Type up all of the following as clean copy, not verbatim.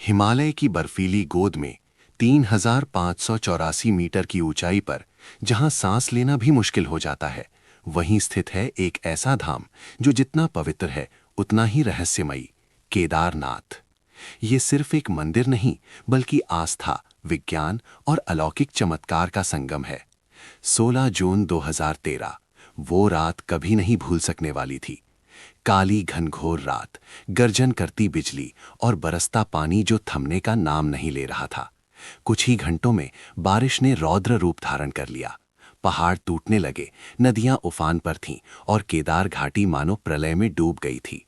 हिमालय की बर्फीली गोद में 3,584 मीटर की ऊंचाई पर जहां सांस लेना भी मुश्किल हो जाता है, वहीं स्थित है एक ऐसा धाम जो जितना पवित्र है उतना ही रहस्यमयी, केदारनाथ। ये सिर्फ एक मंदिर नहीं, बल्कि आस्था, विज्ञान और अलौकिक चमत्कार का संगम है। 16 जून 2013, वो रात कभी नहीं भूल सकने वाली थी। काली घनघोर रात, गर्जन करती बिजली और बरसता पानी जो थमने का नाम नहीं ले रहा था। कुछ ही घंटों में बारिश ने रौद्र रूप धारण कर लिया। पहाड़ टूटने लगे, नदियां उफान पर थीं और केदार घाटी मानो प्रलय में डूब गई थी।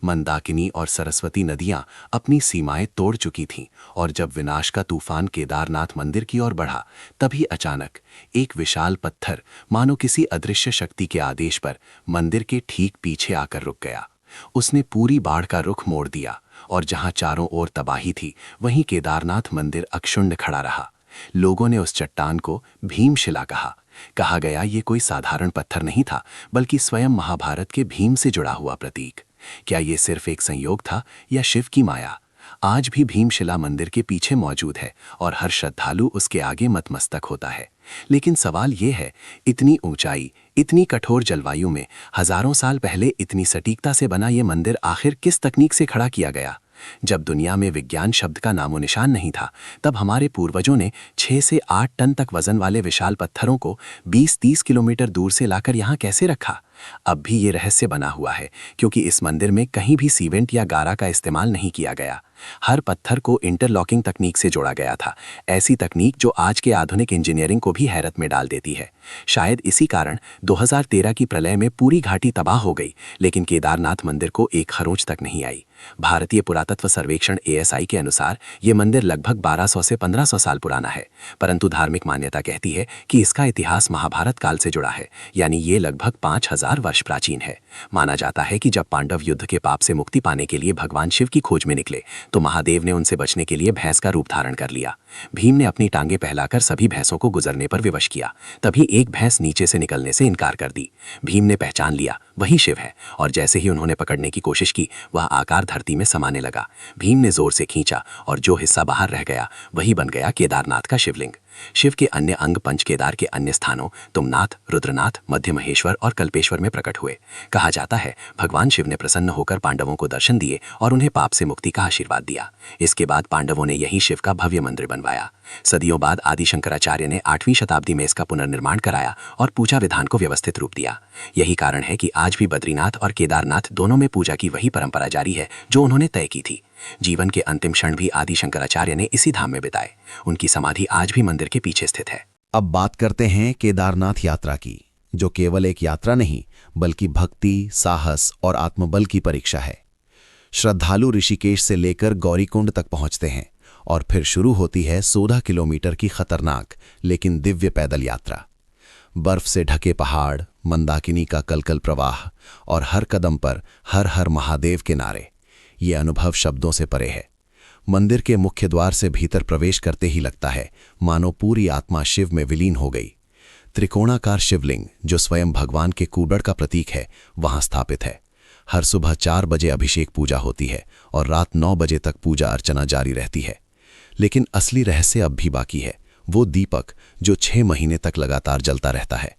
मंदाकिनी और सरस्वती नदियां अपनी सीमाएं तोड़ चुकी थीं और जब विनाश का तूफान केदारनाथ मंदिर की ओर बढ़ा, तभी अचानक एक विशाल पत्थर मानो किसी अदृश्य शक्ति के आदेश पर मंदिर के ठीक पीछे आकर रुक गया। उसने पूरी बाढ़ का रुख मोड़ दिया और जहां चारों ओर तबाही थी, वहीं केदारनाथ मंदिर अक्षुण्ण खड़ा रहा। लोगों ने उस चट्टान को भीमशिला कहा गया। ये कोई साधारण पत्थर नहीं था, बल्कि स्वयं महाभारत के भीम से जुड़ा हुआ प्रतीक। क्या ये सिर्फ एक संयोग था या शिव की माया? आज भी भीमशिला मंदिर के पीछे मौजूद है और हर श्रद्धालु उसके आगे नतमस्तक होता है। लेकिन सवाल ये है, इतनी ऊंचाई, इतनी कठोर जलवायु में हजारों साल पहले इतनी सटीकता से बना ये मंदिर आखिर किस तकनीक से खड़ा किया गया? जब दुनिया में विज्ञान शब्द का नामो निशान नहीं था, तब हमारे पूर्वजों ने 6 से 8 टन तक वजन वाले विशाल पत्थरों को 20-30 किलोमीटर दूर से लाकर यहाँ कैसे रखा? अब भी ये रहस्य बना हुआ है, क्योंकि इस मंदिर में कहीं भी सीमेंट या गारा का इस्तेमाल नहीं किया गया। हर पत्थर को इंटरलॉकिंग तकनीक से जोड़ा गया था, ऐसी तकनीक जो आज के आधुनिक इंजीनियरिंग को भी हैरत में डाल देती है। शायद इसी कारण 2013 की प्रलय में पूरी घाटी तबाह हो गई, लेकिन केदारनाथ मंदिर को एक खरोंच तक नहीं आई। भारतीय पुरातत्व सर्वेक्षण ASI के अनुसार ये मंदिर लगभग 1200 से 1500 साल पुराना है, परंतु धार्मिक मान्यता कहती है कि इसका इतिहास महाभारत काल से जुड़ा है, यानी ये लगभग 5000 वर्ष प्राचीन है। माना जाता है कि जब पांडव युद्ध के पाप से मुक्ति पाने के लिए भगवान शिव की खोज में निकले, तो महादेव ने उनसे बचने के लिए भैंस का रूप धारण कर लिया। भीम ने अपनी टांगे फैलाकर सभी भैंसों को गुजरने पर विवश किया। तभी एक भैंस नीचे से निकलने से इनकार कर दी। भीम ने पहचान लिया वही शिव है, और जैसे ही उन्होंने पकड़ने की कोशिश की, वह आकार धरती में समाने लगा। भीम ने जोर से खींचा और जो हिस्सा बाहर रह गया वही बन गया केदारनाथ का शिवलिंग। शिव के अन्य अंग पंच केदार के अन्य स्थानों तुंगनाथ, रुद्रनाथ, मध्य महेश्वर और कल्पेश्वर में प्रकट हुए। कहा जाता है भगवान शिव ने प्रसन्न होकर पांडवों को दर्शन दिए और उन्हें पाप से मुक्ति का आशीर्वाद दिया। इसके बाद पांडवों ने यही शिव का भव्य मंदिर बनवाया। सदियों बाद आदि शंकराचार्य ने 8वीं शताब्दी में इसका पुनर्निर्माण कराया और पूजा विधान को व्यवस्थित रूप दिया। यही कारण है कि आज भी बद्रीनाथ और केदारनाथ दोनों में पूजा की वही परंपरा जारी है जो उन्होंने तय की थी। जीवन के अंतिम क्षण भी आदि शंकराचार्य ने इसी धाम में बिताए। उनकी समाधि आज भी मंदिर के पीछे स्थित है। अब बात करते हैं केदारनाथ यात्रा की, जो केवल एक यात्रा नहीं, बल्कि भक्ति, साहस और आत्मबल की परीक्षा है। श्रद्धालु ऋषिकेश से लेकर गौरीकुंड तक पहुंचते हैं और फिर शुरू होती है 16 किलोमीटर की खतरनाक लेकिन दिव्य पैदल यात्रा। बर्फ से ढके पहाड़, मंदाकिनी का कलकल प्रवाह और हर कदम पर हर हर महादेव के नारे। ये अनुभव शब्दों से परे है। मंदिर के मुख्य द्वार से भीतर प्रवेश करते ही लगता है मानो पूरी आत्मा शिव में विलीन हो गई। त्रिकोणाकार शिवलिंग, जो स्वयं भगवान के कूड़ड़ का प्रतीक है, वहां स्थापित है। हर सुबह 4 बजे अभिषेक पूजा होती है और रात 9 बजे तक पूजा अर्चना जारी रहती है। लेकिन असली रहस्य अब भी बाकी है, वो दीपक जो 6 महीने तक लगातार जलता रहता है।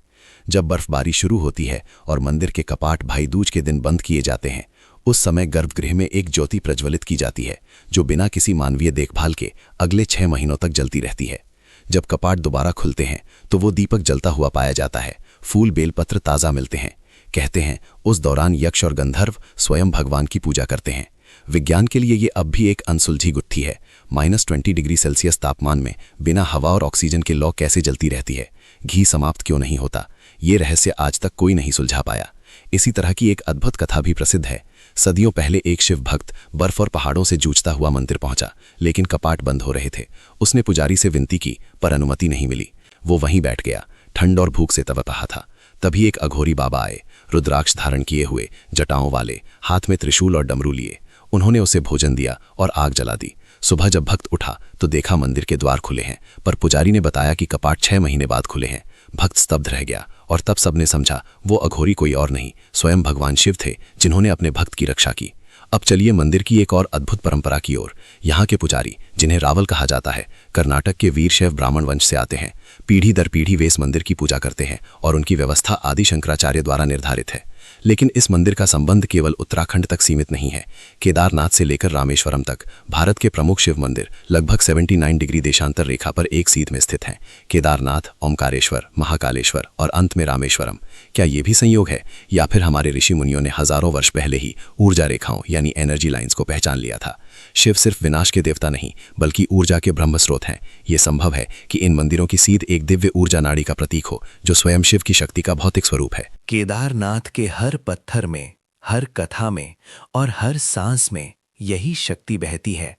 जब बर्फबारी शुरू होती है और मंदिर के कपाट भाई दूज के दिन बंद किए जाते हैं, उस समय गर्भगृह में एक ज्योति प्रज्वलित की जाती है, जो बिना किसी मानवीय देखभाल के अगले 6 महीनों तक जलती रहती है। जब कपाट दोबारा खुलते हैं तो वो दीपक जलता हुआ पाया जाता है। फूल बेलपत्र ताज़ा मिलते हैं। कहते हैं उस दौरान यक्ष और गंधर्व स्वयं भगवान की पूजा करते हैं। विज्ञान के लिए ये अब भी एक अनसुलझी गुत्थी है। -20 डिग्री सेल्सियस तापमान में बिना हवा और ऑक्सीजन के लौ कैसे जलती रहती है? घी समाप्त क्यों नहीं होता? ये रहस्य आज तक कोई नहीं सुलझा पाया। इसी तरह की एक अद्भुत कथा भी प्रसिद्ध है। सदियों पहले एक शिव भक्त बर्फ और पहाड़ों से जूझता हुआ मंदिर पहुंचा, लेकिन कपाट बंद हो रहे थे। उसने पुजारी से विनती की, पर अनुमति नहीं मिली। वो वहीं बैठ गया, ठंड और भूख से तड़प रहा था। तभी एक अघोरी बाबा आए, रुद्राक्ष धारण किए हुए, जटाओं वाले, हाथ में त्रिशूल और डमरू लिए। उन्होंने उसे भोजन दिया और आग जला दी। सुबह जब भक्त उठा तो देखा मंदिर के द्वार खुले हैं, पर पुजारी ने बताया कि कपाट 6 महीने बाद खुले हैं। भक्त स्तब्ध रह गया और तब सबने समझा वो अघोरी कोई और नहीं, स्वयं भगवान शिव थे, जिन्होंने अपने भक्त की रक्षा की। अब चलिए मंदिर की एक और अद्भुत परंपरा की ओर। यहाँ के पुजारी, जिन्हें रावल कहा जाता है, कर्नाटक के वीरशैव ब्राह्मण वंश से आते हैं। पीढ़ी दर पीढ़ी वे इस मंदिर की पूजा करते हैं और उनकी व्यवस्था आदि शंकराचार्य द्वारा निर्धारित है। लेकिन इस मंदिर का संबंध केवल उत्तराखंड तक सीमित नहीं है। केदारनाथ से लेकर रामेश्वरम तक भारत के प्रमुख शिव मंदिर लगभग 79 डिग्री देशांतर रेखा पर एक सीध में स्थित हैं। केदारनाथ, ओमकारेश्वर, महाकालेश्वर और अंत में रामेश्वरम। क्या ये भी संयोग है, या फिर हमारे ऋषि मुनियों ने हजारों वर्ष पहले ही ऊर्जा रेखाओं यानी एनर्जी लाइंस को पहचान लिया था? शिव सिर्फ विनाश के देवता नहीं, बल्कि ऊर्जा के ब्रह्म स्रोत हैं। ये संभव है कि इन मंदिरों की सीध एक दिव्य ऊर्जा नाड़ी का प्रतीक हो, जो स्वयं शिव की शक्ति का भौतिक स्वरूप है। केदारनाथ के हर पत्थर में, हर कथा में और हर सांस में यही शक्ति बहती है।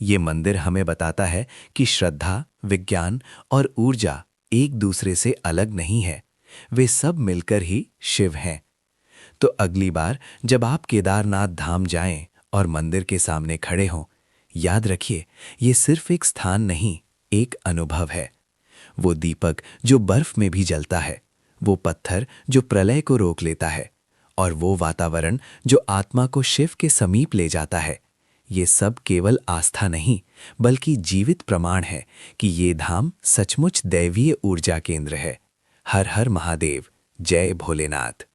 ये मंदिर हमें बताता है कि श्रद्धा, विज्ञान और ऊर्जा एक दूसरे से अलग नहीं है, वे सब मिलकर ही शिव हैं। तो अगली बार जब आप केदारनाथ धाम जाएं और मंदिर के सामने खड़े हों, याद रखिए, ये सिर्फ एक स्थान नहीं, एक अनुभव है। वो दीपक जो बर्फ में भी जलता है, वो पत्थर जो प्रलय को रोक लेता है, और वो वातावरण जो आत्मा को शिव के समीप ले जाता है। ये सब केवल आस्था नहीं, बल्कि जीवित प्रमाण है कि ये धाम सचमुच दैवीय ऊर्जा केंद्र है। हर हर महादेव, जय भोलेनाथ।